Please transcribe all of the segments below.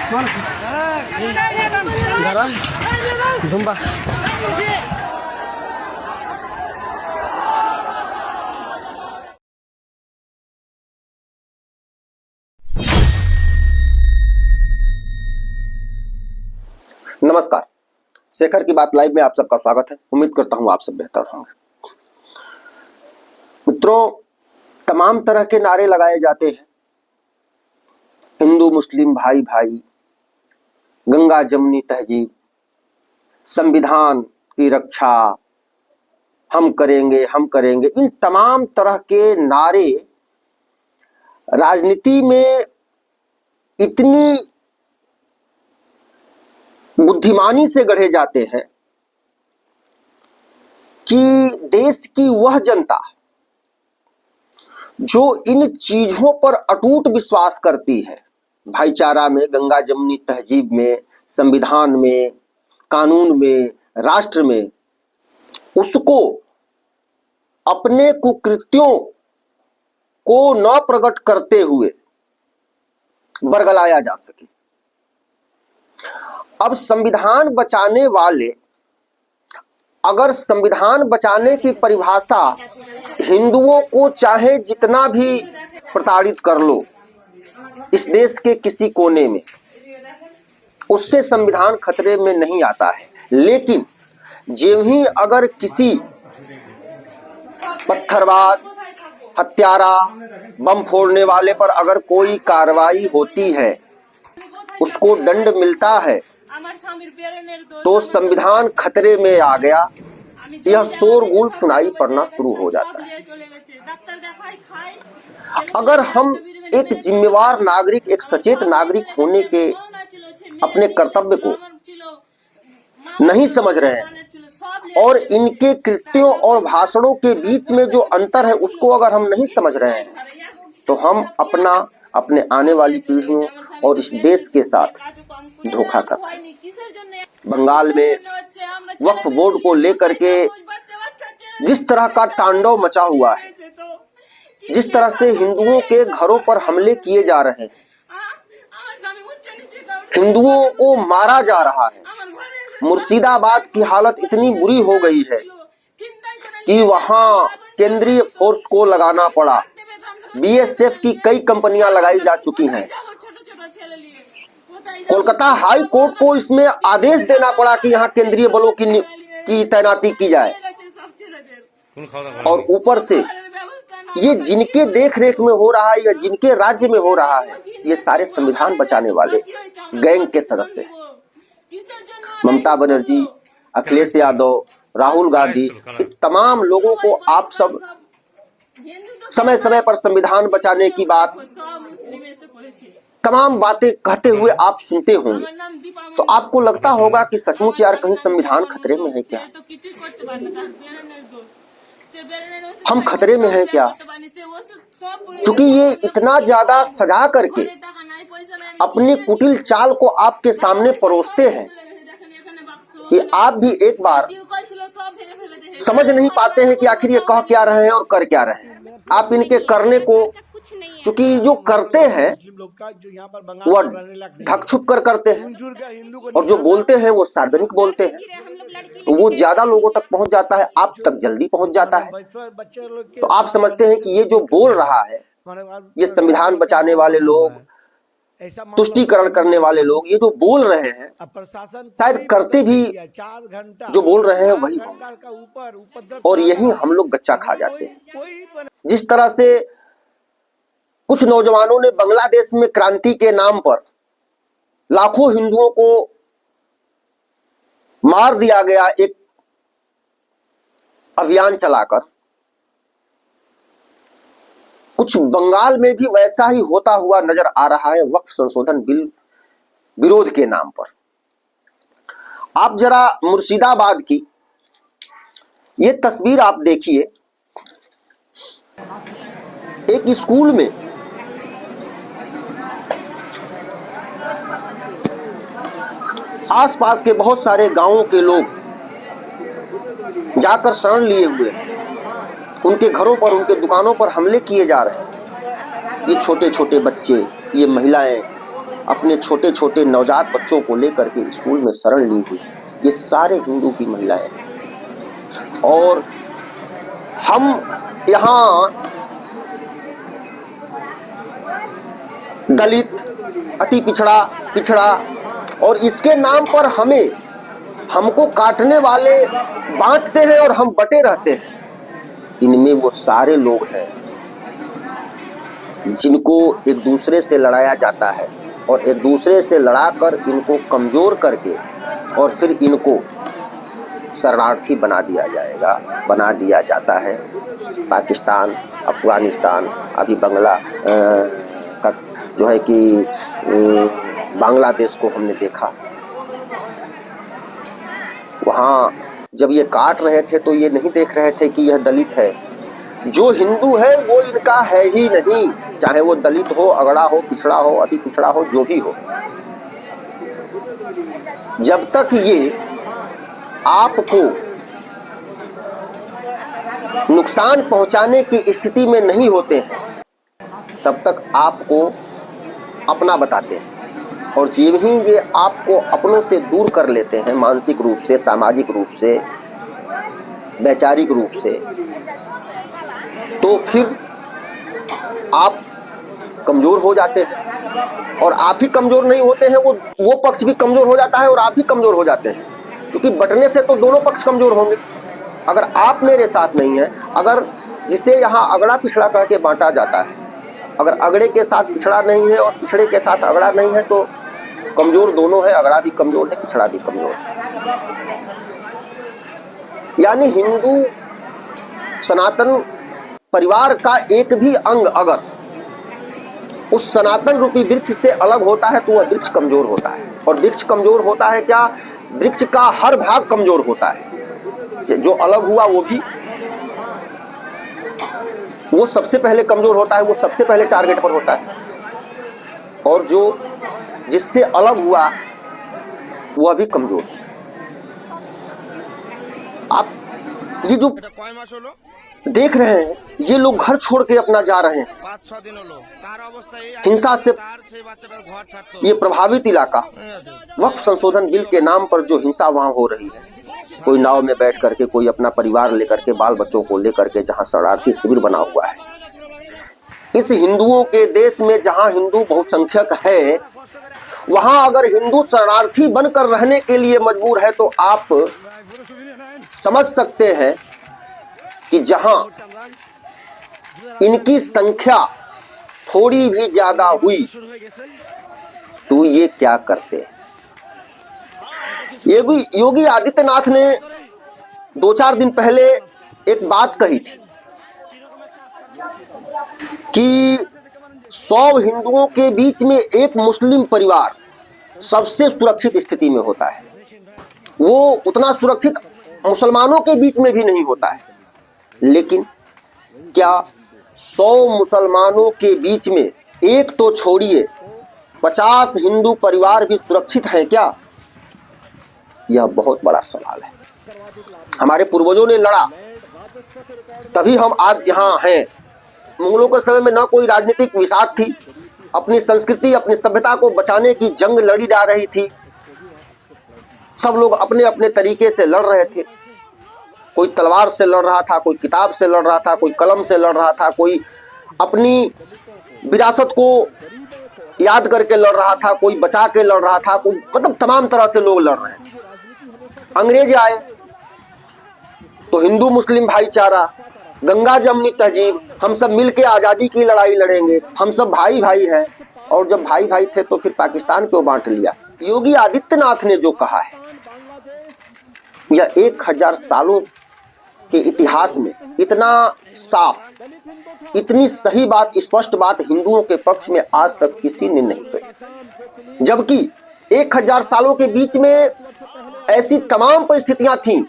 नमस्कार, शेखर की बात लाइव में आप सबका स्वागत है। उम्मीद करता हूं आप सब बेहतर होंगे। मित्रों, तमाम तरह के नारे लगाए जाते हैं, हिंदू मुस्लिम भाई भाई, गंगा जमुनी तहजीब, संविधान की रक्षा, हम करेंगे हम करेंगे। इन तमाम तरह के नारे राजनीति में इतनी बुद्धिमानी से गढ़े जाते हैं कि देश की वह जनता जो इन चीजों पर अटूट विश्वास करती है, भाईचारा में, गंगा जमुनी तहजीब में, संविधान में, कानून में, राष्ट्र में, उसको अपने कुकृत्यों को न प्रकट करते हुए बरगलाया जा सके। अब संविधान बचाने वाले, अगर संविधान बचाने की परिभाषा हिंदुओं को चाहे जितना भी प्रताड़ित कर लो इस देश के किसी कोने में, उससे संविधान खतरे में नहीं आता है। लेकिन जो ही अगर किसी पत्थरबाज, हत्यारा, बम फोड़ने वाले पर अगर कोई कार्रवाई होती है, उसको दंड मिलता है, तो संविधान खतरे में आ गया, यह शोरगुल सुनाई पड़ना शुरू हो जाता है। अगर हम एक जिम्मेवार नागरिक, एक सचेत नागरिक होने के अपने कर्तव्य को नहीं समझ रहे हैं और इनके कृत्यों और भाषणों के बीच में जो अंतर है उसको अगर हम नहीं समझ रहे हैं, तो हम अपने आने वाली पीढ़ियों और इस देश के साथ धोखा कर रहे हैं। बंगाल में वक्फ बोर्ड को लेकर के जिस तरह का तांडव मचा हुआ है, जिस तरह से हिंदुओं के घरों पर हमले किए जा रहे हैं, हिंदुओं को मारा जा रहा है, मुर्शिदाबाद की हालत इतनी बुरी हो गई है कि वहां केंद्रीय फोर्स को लगाना पड़ा। बीएसएफ की कई कंपनियां लगाई जा चुकी हैं। कोलकाता हाई कोर्ट को इसमें आदेश देना पड़ा कि यहाँ केंद्रीय बलों की तैनाती की जाए। और ऊपर से ये जिनके देख रेख में हो रहा है या जिनके राज्य में हो रहा है, ये सारे संविधान बचाने वाले गैंग के सदस्य हैं। ममता बनर्जी, अखिलेश यादव, राहुल गांधी, इन तमाम लोगों को आप सब समय समय पर संविधान बचाने की बात, तमाम बातें कहते हुए आप सुनते होंगे, तो आपको लगता होगा कि सचमुच यार कहीं संविधान खतरे में है क्या? हम खतरे में हैं क्या? क्योंकि ये इतना ज्यादा सजा करके अपनी कुटिल चाल को आपके सामने परोसते हैं कि आप भी एक बार समझ नहीं पाते हैं कि आखिर ये कह क्या रहे हैं और कर क्या रहे हैं। आप इनके करने को, क्योंकि जो करते हैं वह ढक छुप कर करते हैं और जो बोलते हैं वो सार्वजनिक बोलते हैं, तो वो ज्यादा लोगों तक पहुंच जाता है, आप तक जल्दी पहुंच जाता है। तो आप समझते हैं कि ये जो बोल रहा है, ये संविधान बचाने वाले लोग, तुष्टीकरण करने वाले लोग, ये जो बोल रहे हैं, शायद करते भी जो बोल रहे हैं वही होंगे, और यही हम लोग गच्चा खा जाते हैं। जिस तरह से कुछ नौजवानों ने बांग्लादेश में क्रांति के नाम पर लाखों हिंदुओं को मार दिया गया एक अभियान चलाकर, कुछ बंगाल में भी वैसा ही होता हुआ नजर आ रहा है वक्फ संशोधन बिल विरोध के नाम पर। आप जरा मुर्शिदाबाद की ये तस्वीर आप देखिए। एक स्कूल में आसपास के बहुत सारे गांवों के लोग जाकर शरण लिए हुए हैं, उनके घरों पर, उनके दुकानों पर हमले किए जा रहे हैं। ये छोटे छोटे बच्चे, ये महिलाएं, अपने छोटे छोटे नवजात बच्चों को लेकर के स्कूल में शरण ली हुई, ये सारे हिंदू की महिलाएं। और हम यहाँ दलित, अति पिछड़ा, पिछड़ा, और इसके नाम पर हमको काटने वाले बांटते हैं और हम बटे रहते हैं। इनमें वो सारे लोग हैं जिनको एक दूसरे से लड़ाया जाता है और एक दूसरे से लड़ाकर इनको कमजोर करके और फिर इनको शरणार्थी बना दिया जाता है। पाकिस्तान, अफगानिस्तान, अभी बंगला का जो है कि बांग्लादेश को हमने देखा, वहाँ जब ये काट रहे थे तो ये नहीं देख रहे थे कि यह दलित है। जो हिंदू है वो इनका है ही नहीं, चाहे वो दलित हो, अगड़ा हो, पिछड़ा हो, अति पिछड़ा हो, जो भी हो। जब तक ये आपको नुकसान पहुंचाने की स्थिति में नहीं होते हैं तब तक आपको अपना बताते हैं, और जब ही वे आपको अपनों से दूर कर लेते हैं, मानसिक रूप से, सामाजिक रूप से, वैचारिक रूप से, तो फिर आप कमजोर हो जाते हैं। और आप ही कमजोर नहीं होते हैं, वो पक्ष भी कमजोर हो जाता है और आप भी कमजोर हो जाते हैं, क्योंकि बंटने से तो दोनों पक्ष कमजोर होंगे। अगर आप मेरे साथ नहीं है, अगर जिसे यहाँ अगड़ा पिछड़ा कह के बांटा जाता है, अगर अगड़े के साथ पिछड़ा नहीं है और पिछड़े के साथ अगड़ा नहीं है तो कमजोर दोनों है, अगड़ा भी कमजोर है, पिछड़ा भी कमजोर है। यानी हिंदू सनातन परिवार का एक भी अंग अगर उस सनातन रूपी वृक्ष से अलग होता है तो वह वृक्ष कमजोर होता है। और वृक्ष कमजोर होता है क्या? वृक्ष का हर भाग कमजोर होता है। जो अलग हुआ वो सबसे पहले कमजोर होता है, वो सबसे पहले टारगेट पर होता है, और जो जिससे अलग हुआ वह भी कमजोर। आप ये जो देख रहे हैं, ये लोग घर छोड़ के अपना जा रहे हैं, हिंसा से ये प्रभावित इलाका। वक्फ संशोधन बिल के नाम पर जो हिंसा वहां हो रही है, कोई नाव में बैठ करके, कोई अपना परिवार लेकर के, बाल बच्चों को लेकर के, जहां शरणार्थी शिविर बना हुआ है। इस हिंदुओं के देश में जहां हिंदू बहुसंख्यक है, वहां अगर हिंदू शरणार्थी बनकर रहने के लिए मजबूर है तो आप समझ सकते हैं कि जहां इनकी संख्या थोड़ी भी ज्यादा हुई तो ये क्या करते। योगी आदित्यनाथ ने 2-4 दिन पहले एक बात कही थी कि 100 हिंदुओं के बीच में एक मुस्लिम परिवार सबसे सुरक्षित स्थिति में होता है। वो उतना सुरक्षित मुसलमानों के बीच में भी नहीं होता है। लेकिन क्या 100 मुसलमानों के बीच में, एक तो छोड़िए, 50 हिंदू परिवार भी सुरक्षित हैं क्या? यह बहुत बड़ा सवाल है। हमारे पूर्वजों ने लड़ा, तभी हम आज यहाँ हैं। मुगलों के समय में ना कोई राजनीतिक विषाद थी, अपनी संस्कृति, अपनी सभ्यता को बचाने की जंग लड़ी जा रही थी। सब लोग अपने अपने तरीके से लड़ रहे थे। कोई तलवार से लड़ रहा था, कोई किताब से लड़ रहा था, कोई कलम से लड़ रहा था, कोई अपनी विरासत को याद करके लड़ रहा था, कोई बचा के लड़ रहा था, कोई मतलब तमाम तरह से लोग लड़ रहे थे। अंग्रेज आए तो हिंदू मुस्लिम भाईचारा, गंगा जमनी तहजीब, हम सब मिलके आजादी की लड़ाई लड़ेंगे, हम सब भाई भाई हैं। और जब भाई भाई थे तो फिर पाकिस्तान क्यों बांट लिया? योगी आदित्यनाथ ने जो कहा है, यह 1000 सालों के इतिहास में इतना साफ, इतनी सही बात, स्पष्ट बात हिंदुओं के पक्ष में आज तक किसी ने नहीं कही। जबकि 1000 सालों के बीच में ऐसी तमाम परिस्थितियां थीं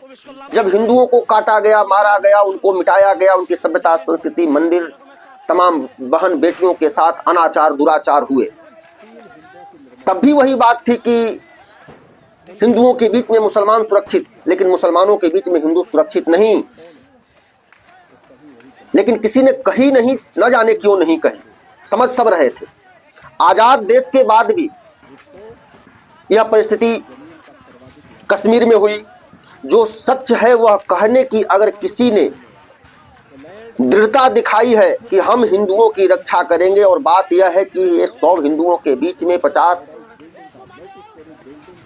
जब हिंदुओं को काटा गया, मारा गया, उनको मिटाया गया, उनकी सभ्यता, संस्कृति, मंदिर, तमाम बहन बेटियों के साथ अनाचार, दुराचार हुए। तब भी वही बात थी कि हिंदुओं के बीच में मुसलमान सुरक्षित, लेकिन मुसलमानों के बीच में हिंदू सुरक्षित नहीं। लेकिन किसी ने कही नहीं, न जाने क्यों नहीं कही, समझ सब रहे थे। आजाद देश के बाद भी यह परिस्थिति कश्मीर में हुई। जो सच है वह कहने की अगर किसी ने दृढ़ता दिखाई है कि हम हिंदुओं की रक्षा करेंगे, और बात यह है कि ये 100 हिंदुओं के बीच में 50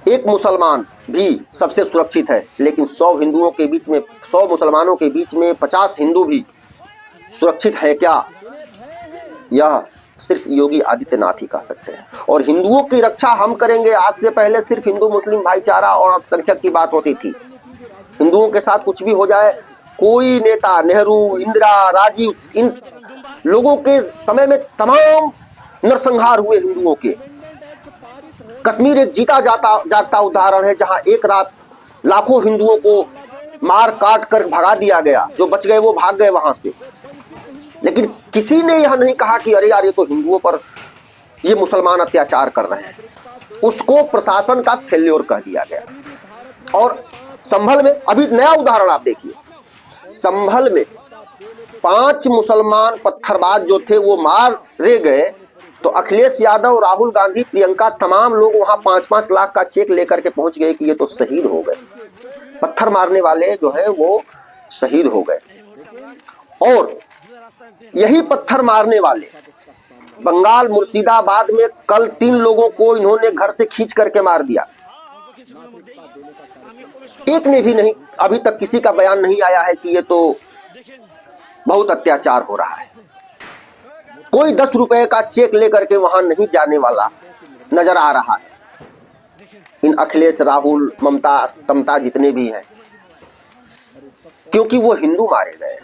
एक मुसलमान भी सबसे सुरक्षित है, लेकिन 100 हिंदुओं के बीच में 100 मुसलमानों के बीच में 50 हिंदू भी सुरक्षित है क्या? यह सिर्फ योगी आदित्यनाथ ही कह सकते हैं। और हिंदुओं की रक्षा हम करेंगे, आज से पहले सिर्फ हिंदू मुस्लिम भाईचारा और अल्पसंख्यक की बात होती थी। हिंदुओं के साथ कुछ भी हो जाए, कोई नेता, नेहरू, इंदिरा, राजीव, इन लोगों के समय में तमाम नरसंहार हुए हिंदुओं के। कश्मीर एक जीता जागता उदाहरण है, जहां एक रात लाखों हिंदुओं को मार काट कर भगा दिया गया। जो बच गए वो भाग गए वहां से, लेकिन किसी ने यह नहीं कहा कि अरे यार ये तो हिंदुओं पर ये मुसलमान अत्याचार कर रहे हैं। उसको प्रशासन का फेल्योर कह दिया गया। और संभल में अभी नया उदाहरण आप देखिए, संभल में 5 मुसलमान पत्थरबाज जो थे वो मारे गए, तो अखिलेश यादव, राहुल गांधी, प्रियंका, तमाम लोग वहां 5-5 लाख का चेक लेकर के पहुंच गए कि ये तो शहीद हो गए, पत्थर मारने वाले जो है वो शहीद हो गए। और यही पत्थर मारने वाले बंगाल मुर्शिदाबाद में कल 3 लोगों को इन्होंने घर से खींच करके मार दिया। एक ने भी नहीं, अभी तक किसी का बयान नहीं आया है कि ये तो बहुत अत्याचार हो रहा है। कोई 10 रुपए का चेक लेकर के वहां नहीं जाने वाला नजर आ रहा है। इन अखिलेश, राहुल, ममता जितने भी हैं, क्योंकि वो हिंदू मारे गए।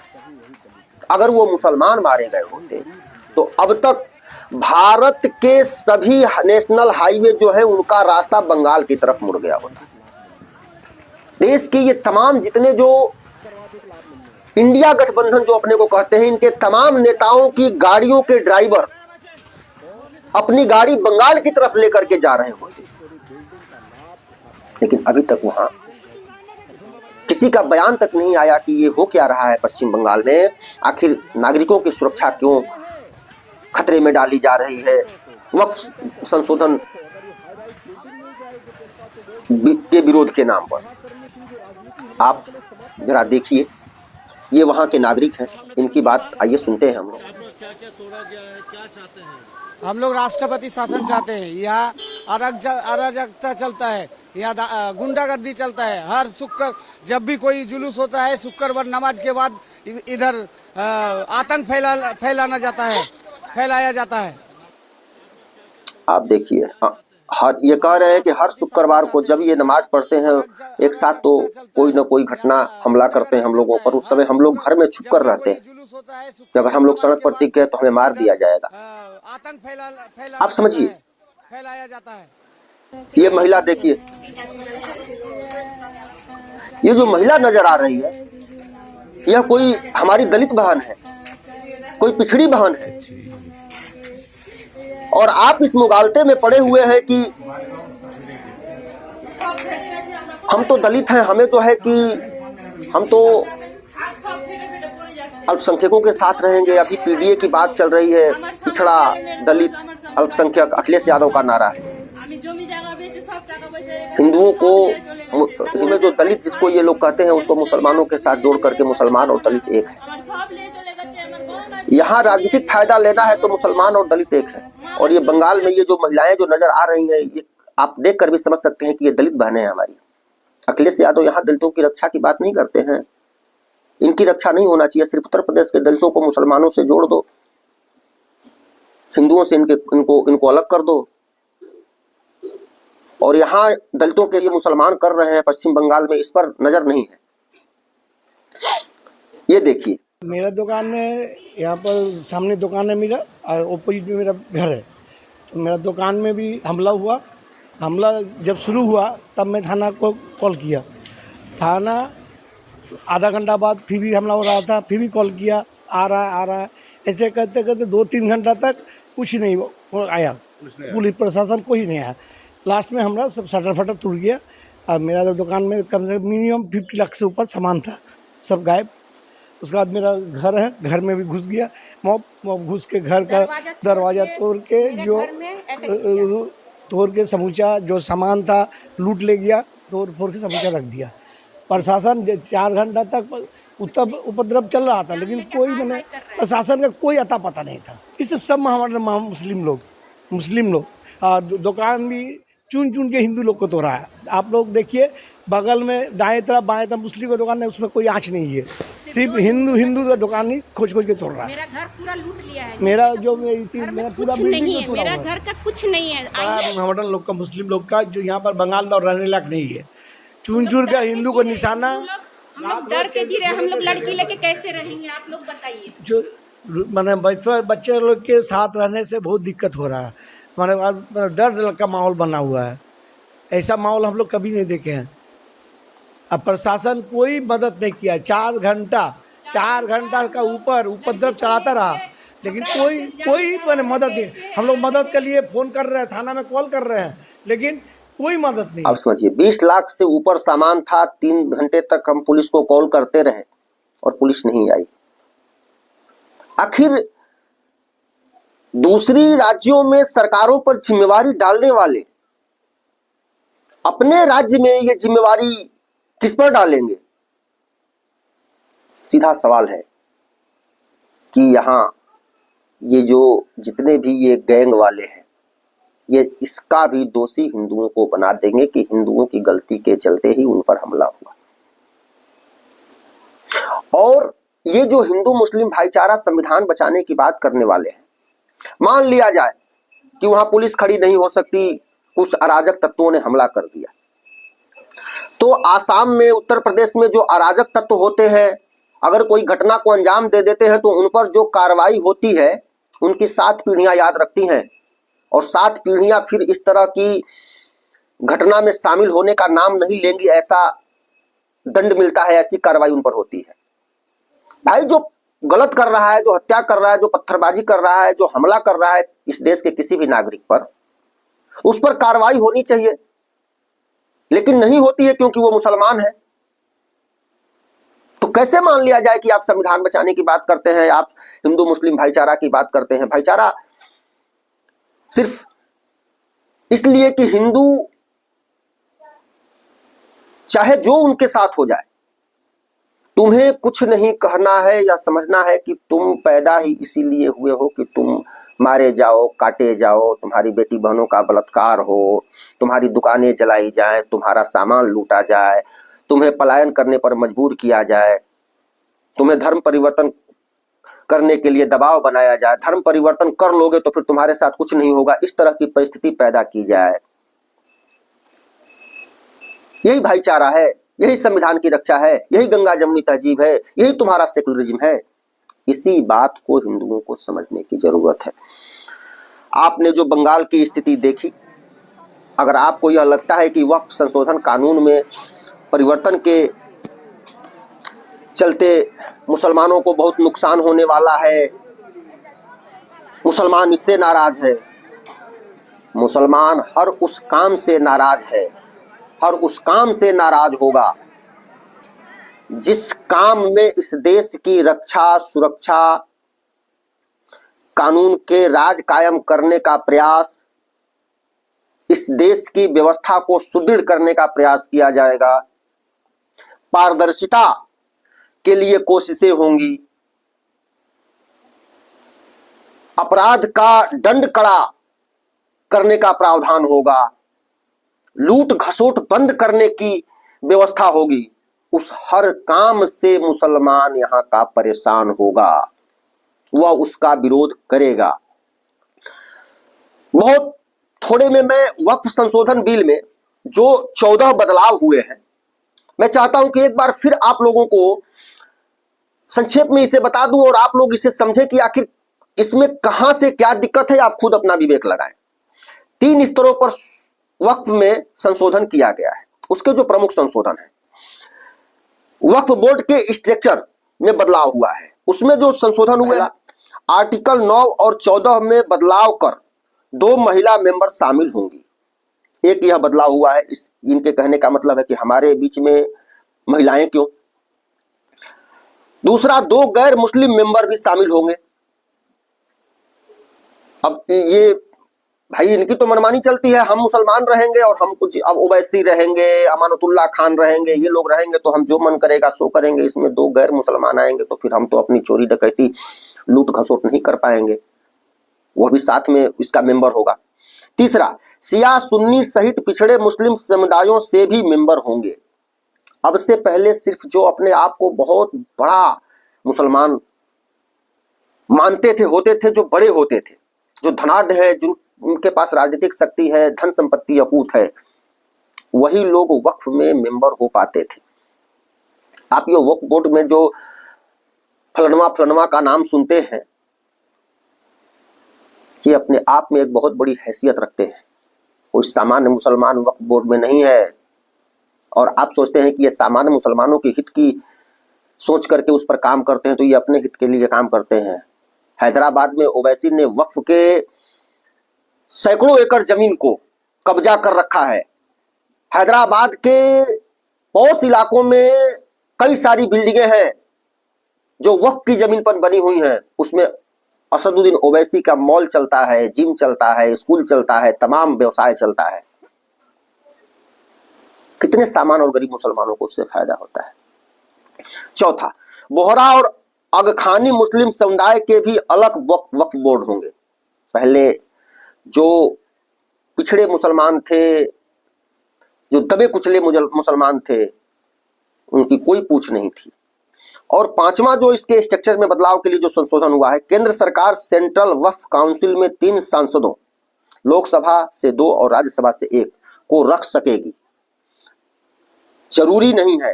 अगर वो मुसलमान मारे गए होते तो अब तक भारत के सभी नेशनल हाईवे जो है उनका रास्ता बंगाल की तरफ मुड़ गया होता। देश के ये तमाम जितने जो इंडिया गठबंधन जो अपने को कहते हैं, इनके तमाम नेताओं की गाड़ियों के ड्राइवर अपनी गाड़ी बंगाल की तरफ लेकर के जा रहे होते, लेकिन अभी तक वहां किसी का बयान तक नहीं आया कि ये हो क्या रहा है पश्चिम बंगाल में। आखिर नागरिकों की सुरक्षा क्यों खतरे में डाली जा रही है? वक्फ संशोधन के विरोध के नाम पर आप जरा देखिए, ये वहां के नागरिक हैं, इनकी बात आइए सुनते हैं हम लोग। क्या तोड़ा गया है, क्या चाहते हैं? हम लोग राष्ट्रपति शासन चाहते हैं। यहाँ अराजकता चलता है, यहाँ गुंडागर्दी चलता है। हर शुक्र जब भी कोई जुलूस होता है, शुक्रवार नमाज के बाद इधर आतंक फैलाया जाता है। आप देखिए, हर ये कह रहे हैं कि हर शुक्रवार को जब ये नमाज पढ़ते हैं एक साथ, तो कोई ना कोई घटना हमला करते हैं हम लोगों पर। उस समय हम लोग घर में छुप कर रहते हैं कि अगर हम लोग सड़क पर दिख गए तो हमें मार दिया जाएगा। आप समझिए, फैलाया जाता है। ये महिला देखिए, ये जो महिला नजर आ रही है, यह कोई हमारी दलित बहन है, कोई पिछड़ी बहन है। और आप इस मुगालते में पड़े हुए हैं कि हम तो दलित हैं, हमें जो है कि हम तो अल्पसंख्यकों के साथ रहेंगे। अभी पीडीए की बात चल रही है, पिछड़ा, दलित, अल्पसंख्यक, अखिलेश यादव का नारा है। हिंदुओं को में जो दलित जिसको ये लोग कहते हैं, उसको मुसलमानों के साथ जोड़ करके मुसलमान और दलित एक है। यहाँ राजनीतिक फायदा लेना है तो मुसलमान और दलित एक है। और ये बंगाल में ये जो महिलाएं जो नजर आ रही हैं, ये आप देख कर भी समझ सकते हैं कि ये दलित बहनें हैं हमारी। अखिलेश यादव यहाँ दलितों की रक्षा की बात नहीं करते हैं। इनकी रक्षा नहीं होना चाहिए। सिर्फ उत्तर प्रदेश के दलितों को मुसलमानों से जोड़ दो, हिंदुओं से इनको अलग कर दो। और यहाँ दलितों के लिए मुसलमान कर रहे हैं पश्चिम बंगाल में, इस पर नजर नहीं है। ये देखिए, मेरा दुकान में यहाँ पर सामने दुकान है मेरा, और ओपोजिट में मेरा घर है। तो मेरा दुकान में भी हमला हुआ। हमला जब शुरू हुआ तब मैं थाना को कॉल किया। थाना आधा घंटा बाद फिर भी हमला हो रहा था, फिर भी कॉल किया, आ रहा है। ऐसे करते करते 2-3 घंटा तक कुछ नहीं आया, पुलिस प्रशासन कोई नहीं आया। लास्ट में हमारा सब शटर फटर टूट गया। और मेरा दुकान में कम से कम मिनिमम 50 लाख से ऊपर सामान था, सब गायब। उसके बाद मेरा घर है, घर में भी घुस गया। मॉब घुस के घर का दरवाज़ा तोड़ के जो तोड़ के समूचा जो सामान था लूट ले गया, तोड़ फोड़ के समूचा रख दिया। प्रशासन 4 घंटा तक उपद्रव चल रहा था, लेकिन कोई मैंने प्रशासन का कोई अता पता नहीं था। इस सब में हमारे मुस्लिम लोग दुकान भी चुन चुन के हिंदू लोग को तोड़ा है। आप लोग देखिए बगल में दाएं तरफ बाएं तरफ मुस्लिम का दुकान है, उसमें कोई आँच नहीं है, सिर्फ हिंदू का दुकान ही खोज के तोड़ रहा है। मेरा घर पूरा लूट लिया है। मेरा पूरा नहीं है, मेरा घर का कुछ नहीं है। हमारे लोग का, मुस्लिम लोग का, जो यहाँ पर बंगाल में रहने लायक नहीं है, चुन चुन का हिंदू को निशाना। हम लोग डर के जी रहे, हम लोग लड़की लेके कैसे रहेंगे, आप लोग बताइए। जो मैंने बच्चे लोग के साथ रहने से बहुत दिक्कत हो रहा है, मैंने डर का माहौल बना हुआ है। ऐसा माहौल हम लोग कभी नहीं देखे हैं। अब प्रशासन कोई मदद नहीं किया। 4 घंटा का ऊपर उपद्रव चलाता रहा, लेकिन कोई मैंने मदद नहीं। हम लोग मदद के लिए फ़ोन कर रहे हैं, थाना में कॉल कर रहे हैं, लेकिन कोई मदद नहीं। आप समझिए 20 लाख से ऊपर सामान था। 3 घंटे तक हम पुलिस को कॉल करते रहे और पुलिस नहीं आई। आखिर दूसरी राज्यों में सरकारों पर जिम्मेवारी डालने वाले अपने राज्य में ये जिम्मेवारी किस पर डालेंगे? सीधा सवाल है कि यहां ये जो जितने भी ये गैंग वाले हैं, ये इसका भी दोषी हिंदुओं को बना देंगे कि हिंदुओं की गलती के चलते ही उन पर हमला हुआ। और ये जो हिंदू मुस्लिम भाईचारा संविधान बचाने की बात करने वाले हैं, मान लिया जाए कि वहां पुलिस खड़ी नहीं हो सकती, कुछ अराजक तत्वों ने हमला कर दिया, तो आसाम में, उत्तर प्रदेश में जो अराजक तत्व होते हैं, अगर कोई घटना को अंजाम दे देते हैं तो उन पर जो कार्रवाई होती है उनकी 7 पीढ़ियां याद रखती हैं, और 7 पीढ़ियां फिर इस तरह की घटना में शामिल होने का नाम नहीं लेंगी। ऐसा दंड मिलता है, ऐसी कार्रवाई उन पर होती है। भाई जो गलत कर रहा है, जो हत्या कर रहा है, जो पत्थरबाजी कर रहा है, जो हमला कर रहा है इस देश के किसी भी नागरिक पर, उस पर कार्रवाई होनी चाहिए, लेकिन नहीं होती है क्योंकि वो मुसलमान है। तो कैसे मान लिया जाए कि आप संविधान बचाने की बात करते हैं, आप हिंदू मुस्लिम भाईचारा की बात करते हैं? भाईचारा सिर्फ इसलिए कि हिंदू चाहे जो उनके साथ हो जाए, तुम्हें कुछ नहीं कहना है या समझना है कि तुम पैदा ही इसीलिए हुए हो कि तुम मारे जाओ, काटे जाओ, तुम्हारी बेटी बहनों का बलात्कार हो, तुम्हारी दुकानें जलाई जाए, तुम्हारा सामान लूटा जाए, तुम्हें पलायन करने पर मजबूर किया जाए, तुम्हें धर्म परिवर्तन करने के लिए दबाव बनाया जाए, धर्म परिवर्तन कर लोगे तो फिर तुम्हारे साथ कुछ नहीं होगा, इस तरह की परिस्थिति पैदा की जाए। यही भाईचारा है, यही संविधान की रक्षा है, यही गंगा जमुनी तहजीब है, यही तुम्हारा सेकुलरिज्म है। इसी बात को हिंदुओं को समझने की जरूरत है। आपने जो बंगाल की स्थिति देखी, अगर आपको यह लगता है कि वक्फ संशोधन कानून में परिवर्तन के चलते मुसलमानों को बहुत नुकसान होने वाला है, मुसलमान इससे नाराज है, मुसलमान हर उस काम से नाराज है, हर उस काम से नाराज होगा जिस काम में इस देश की रक्षा, सुरक्षा, कानून के राज कायम करने का प्रयास, इस देश की व्यवस्था को सुदृढ़ करने का प्रयास किया जाएगा, पारदर्शिता के लिए कोशिशें होंगी, अपराध का दंड कड़ा करने का प्रावधान होगा, लूट घसोट बंद करने की व्यवस्था होगी, उस हर काम से मुसलमान यहां का परेशान होगा, वह उसका विरोध करेगा। बहुत थोड़े में मैं वक्फ संशोधन बिल में जो 14 बदलाव हुए हैं, मैं चाहता हूं कि एक बार फिर आप लोगों को संक्षेप में इसे बता दूं और आप लोग इसे समझें कि आखिर इसमें कहां से क्या दिक्कत है। आप खुद अपना विवेक लगाएं। 3 स्तरों पर वक्फ में संशोधन किया गया है। उसके जो प्रमुख संशोधन है, वक्फ बोर्ड के स्ट्रक्चर में बदलाव हुआ है। उसमें जो संशोधन हुआ, आर्टिकल 9 और 14 में बदलाव कर 2 महिला मेंबर शामिल होंगी। एक यह बदलाव हुआ है, इनके कहने का मतलब है कि हमारे बीच में महिलाएं क्यों। दूसरा, 2 गैर मुस्लिम मेंबर भी शामिल होंगे। अब ये भाई इनकी तो मनमानी चलती है, हम मुसलमान रहेंगे और हम कुछ अब ओवैसी रहेंगे, अमानतुल्लाह खान रहेंगे, ये लोग रहेंगे तो हम जो मन करेगा सो करेंगे, इसमें दो गैर मुसलमान आएंगे तो फिर हम तो अपनी चोरी डकैती लूट घसोट नहीं कर पाएंगे, वह भी साथ में इसका मेंबर होगा। तीसरा, शिया सुन्नी सहित पिछड़े मुस्लिम समुदायों से भी मेंबर होंगे। अब से पहले सिर्फ जो अपने आप को बहुत बड़ा मुसलमान मानते थे, होते थे, जो बड़े होते थे, जो धनाढ़ है, जो उनके पास राजनीतिक शक्ति है, धन संपत्ति अकूत है, वही लोग वक्फ में मेंबर हो पाते थे। आप ये वक्फ बोर्ड में जो फलनवा फलनवा का नाम सुनते हैं, ये अपने आप में एक बहुत बड़ी हैसियत रखते हैं। कोई सामान्य मुसलमान वक्फ बोर्ड में नहीं है, और आप सोचते हैं कि ये सामान्य मुसलमानों के हित की सोच करके उस पर काम करते हैं, तो ये अपने हित के लिए काम करते हैं। हैदराबाद में ओवैसी ने वक्फ के सैकड़ों एकड़ जमीन को कब्जा कर रखा है। हैदराबाद के पॉश इलाकों में कई सारी बिल्डिंगें हैं जो वक्फ की जमीन पर बनी हुई हैं, उसमें असदुद्दीन ओवैसी का मॉल चलता है, जिम चलता है, स्कूल चलता है, तमाम व्यवसाय चलता है। कितने सामान्य और गरीब मुसलमानों को उससे फायदा होता है। चौथा, बोहरा और अगखानी मुस्लिम समुदाय के भी अलग वक्फ बोर्ड होंगे। पहले जो पिछड़े मुसलमान थे, जो दबे कुचले मुसलमान थे, उनकी कोई पूछ नहीं थी। और पांचवा जो इसके स्ट्रक्चर में बदलाव के लिए जो संशोधन हुआ है, केंद्र सरकार सेंट्रल वक्फ काउंसिल में 3 सांसदों, लोकसभा से 2 और राज्यसभा से 1 को रख सकेगी। जरूरी नहीं है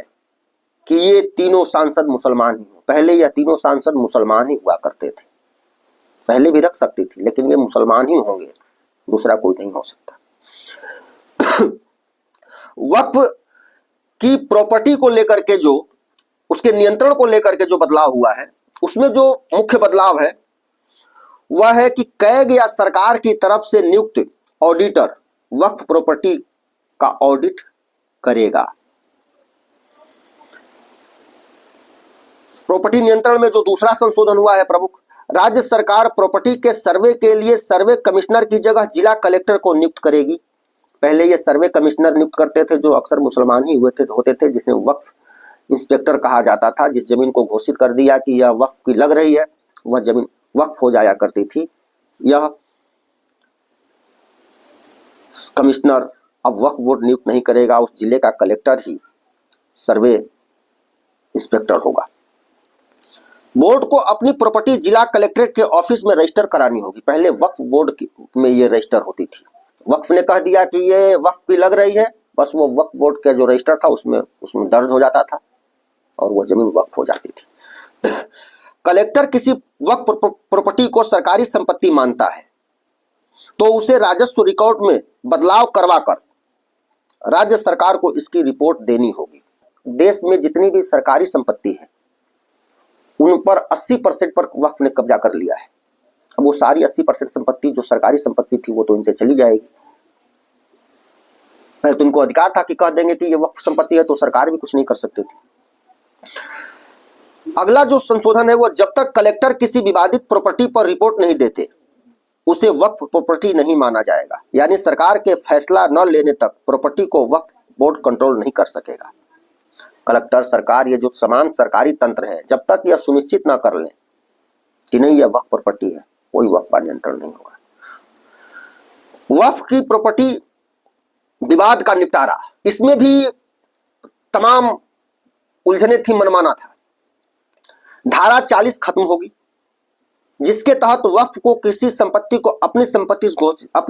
कि ये तीनों सांसद मुसलमान ही हो। पहले यह तीनों सांसद मुसलमान ही हुआ करते थे, पहले भी रख सकती थी, लेकिन ये मुसलमान ही होंगे, दूसरा कोई नहीं हो सकता। वक्फ की प्रॉपर्टी को लेकर के जो उसके नियंत्रण को लेकर के जो बदलाव हुआ है, उसमें जो मुख्य बदलाव है वह है कि कैग या सरकार की तरफ से नियुक्त ऑडिटर वक्फ प्रॉपर्टी का ऑडिट करेगा। प्रॉपर्टी नियंत्रण में जो दूसरा संशोधन हुआ है प्रमुख, राज्य सरकार प्रॉपर्टी के सर्वे के लिए सर्वे कमिश्नर की जगह जिला कलेक्टर को नियुक्त करेगी। पहले ये सर्वे कमिश्नर नियुक्त करते थे, जो अक्सर मुसलमान ही होते थे, जिसे वक्फ इंस्पेक्टर कहा जाता था। जिस जमीन को घोषित कर दिया कि यह वक्फ की लग रही है, वह जमीन वक्फ हो जाया करती थी। यह कमिश्नर अब वक्फ बोर्ड नियुक्त नहीं करेगा, उस जिले का कलेक्टर ही सर्वे इंस्पेक्टर होगा। बोर्ड को अपनी प्रॉपर्टी जिला कलेक्ट्रेट के ऑफिस में रजिस्टर करानी होगी। पहले वक्फ बोर्ड में ये रजिस्टर होती थी। वक्फ ने कह दिया कि ये वक्फ की लग रही है, बस वो वक्फ बोर्ड का जो रजिस्टर था उसमें दर्ज हो जाता था और वो जमीन वक्फ हो जाती थी। कलेक्टर किसी वक्फ प्रॉपर्टी को सरकारी संपत्ति मानता है तो उसे राजस्व रिकॉर्ड में बदलाव करवाकर राज्य सरकार को इसकी रिपोर्ट देनी होगी। देश में जितनी भी सरकारी संपत्ति है उन पर 80% पर वक्फ ने कब्जा कर लिया है। अब वो सारी 80% संपत्ति जो सरकारी संपत्ति थी वो तो इनसे चली जाएगी। पहले तो इनको अधिकार था कि कह देंगे कि ये वक्फ संपत्ति है, तो सरकार भी कुछ नहीं कर सकती थी। अगला जो संशोधन है वो, जब तक कलेक्टर किसी विवादित प्रॉपर्टी पर रिपोर्ट नहीं देते उसे वक्फ प्रॉपर्टी नहीं माना जाएगा। यानी सरकार के फैसला न लेने तक प्रॉपर्टी को वक्फ बोर्ड कंट्रोल नहीं कर सकेगा। कलेक्टर, सरकार, ये जो समान सरकारी तंत्र है, जब तक यह सुनिश्चित ना कर ले कि नहीं यह वक्फ प्रॉपर्टी है, कोई वक्फ का नियंत्रण नहीं होगा। वक्फ की प्रॉपर्टी विवाद का निपटारा, इसमें भी तमाम उलझने थी, मनमाना था। धारा 40 खत्म होगी, जिसके तहत वक्फ को किसी संपत्ति को अपनी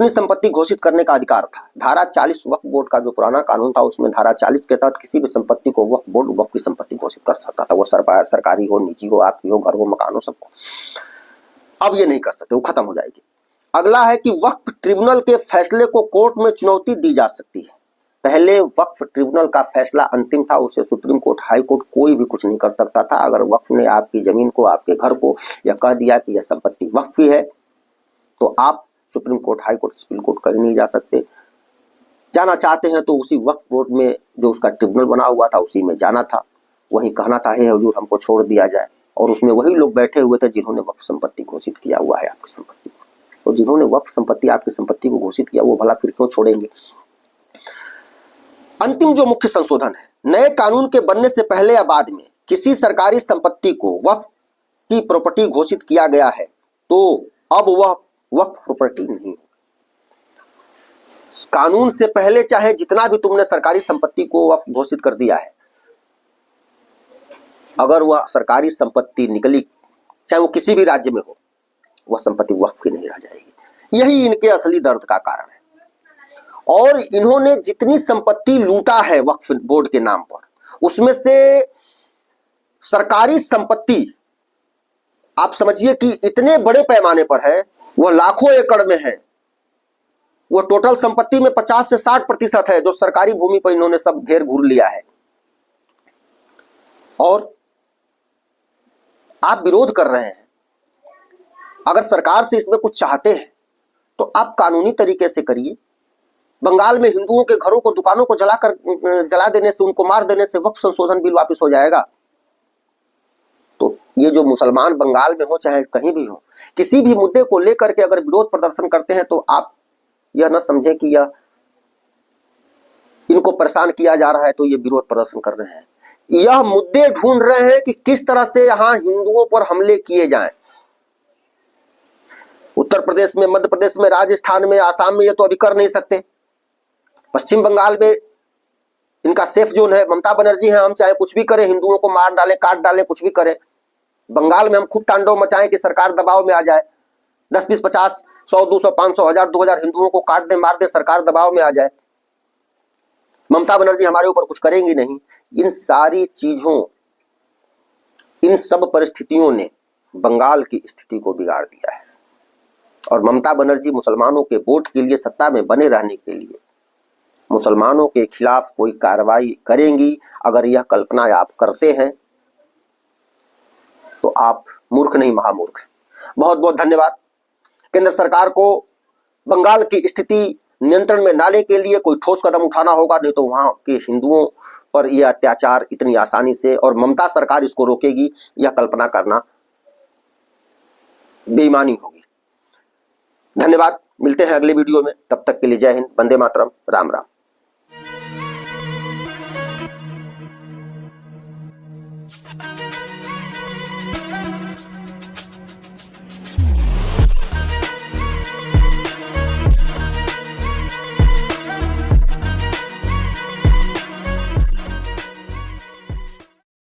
संपत्ति घोषित करने का अधिकार था। धारा 40 वक्फ बोर्ड का जो पुराना कानून था, उसमें धारा 40 के तहत किसी भी संपत्ति को वक्फ बोर्ड वक्फ की संपत्ति घोषित कर सकता था। वो सरकारी हो, निजी हो, आपकी हो, घर हो, मकान हो, सबको। अब ये नहीं कर सकते, वो खत्म हो जाएगी। अगला है कि वक्फ ट्रिब्यूनल के फैसले को कोर्ट में चुनौती दी जा सकती है। पहले वक्फ ट्रिब्यूनल का फैसला अंतिम था, उसे सुप्रीम कोर्ट, हाई कोर्ट कोई भी कुछ नहीं कर सकता था। अगर वक्फ ने आपकी जमीन को, आपके घर को यह कह दिया कि यह संपत्ति वक्फी है, तो आप supreme court, high court, civil court कहीं नहीं जा सकते। जाना चाहते हैं तो उसी वक्फ बोर्ड में जो उसका ट्रिब्यूनल बना हुआ था उसी में जाना था, वहीं कहना था, हे हुजूर हमको छोड़ दिया जाए। और उसमें वही लोग बैठे हुए थे जिन्होंने वक्फ संपत्ति घोषित किया हुआ है आपकी संपत्ति को, और जिन्होंने वक्फ संपत्ति आपकी संपत्ति को घोषित किया वो भला फिर क्यों छोड़ेंगे। अंतिम जो मुख्य संशोधन है, नए कानून के बनने से पहले या बाद में किसी सरकारी संपत्ति को वक्फ की प्रॉपर्टी घोषित किया गया है तो अब वह वक्फ प्रॉपर्टी नहीं। कानून से पहले चाहे जितना भी तुमने सरकारी संपत्ति को वक्फ घोषित कर दिया है, अगर वह सरकारी संपत्ति निकली, चाहे वो किसी भी राज्य में हो, वह संपत्ति वक्फ की नहीं रह जाएगी। यही इनके असली दर्द का कारण है। और इन्होंने जितनी संपत्ति लूटा है वक्फ बोर्ड के नाम पर, उसमें से सरकारी संपत्ति आप समझिए कि इतने बड़े पैमाने पर है, वह लाखों एकड़ में है। वह टोटल संपत्ति में 50 से 60% है जो सरकारी भूमि पर इन्होंने सब घेर घूर लिया है। और आप विरोध कर रहे हैं। अगर सरकार से इसमें कुछ चाहते हैं तो आप कानूनी तरीके से करिए। बंगाल में हिंदुओं के घरों को, दुकानों को जला देने से, उनको मार देने से वक्फ संशोधन बिल वापस हो जाएगा। तो ये जो मुसलमान बंगाल में हो चाहे कहीं भी हो, किसी भी मुद्दे को लेकर के अगर विरोध प्रदर्शन करते हैं तो आप यह न समझें कि यह इनको परेशान किया जा रहा है तो ये विरोध प्रदर्शन कर रहे हैं। यह मुद्दे ढूंढ रहे हैं कि किस तरह से यहां हिंदुओं पर हमले किए जाएं। उत्तर प्रदेश में, मध्य प्रदेश में, राजस्थान में, आसाम में ये तो अभी कर नहीं सकते। पश्चिम बंगाल में इनका सेफ जोन है। ममता बनर्जी हैं, हम चाहे कुछ भी करें, हिंदुओं को मार डालें, काट डालें, कुछ भी करें। बंगाल में हम खूब तांडव मचाएं कि सरकार दबाव में आ जाए, 10, 20, 50, 100, 200, 500, 1000, 2000 हिंदुओं को काट दे, मार दे, सरकार दबाव में आ जाए। ममता बनर्जी हमारे ऊपर कुछ करेंगी नहीं। इन सारी चीजों, इन सब परिस्थितियों ने बंगाल की स्थिति को बिगाड़ दिया है। और ममता बनर्जी मुसलमानों के वोट के लिए, सत्ता में बने रहने के लिए मुसलमानों के खिलाफ कोई कार्रवाई करेंगी। अगर यह कल्पना आप करते हैं तो आप मूर्ख नहीं, महामूर्ख। बहुत बहुत धन्यवाद। केंद्र सरकार को बंगाल की स्थिति नियंत्रण में लाने के लिए कोई ठोस कदम उठाना होगा, नहीं तो वहां के हिंदुओं पर यह अत्याचार इतनी आसानी से, और ममता सरकार इसको रोकेगी, यह कल्पना करना बेईमानी होगी। धन्यवाद। मिलते हैं अगले वीडियो में। तब तक के लिए जय हिंद, वंदे मातरम, राम राम।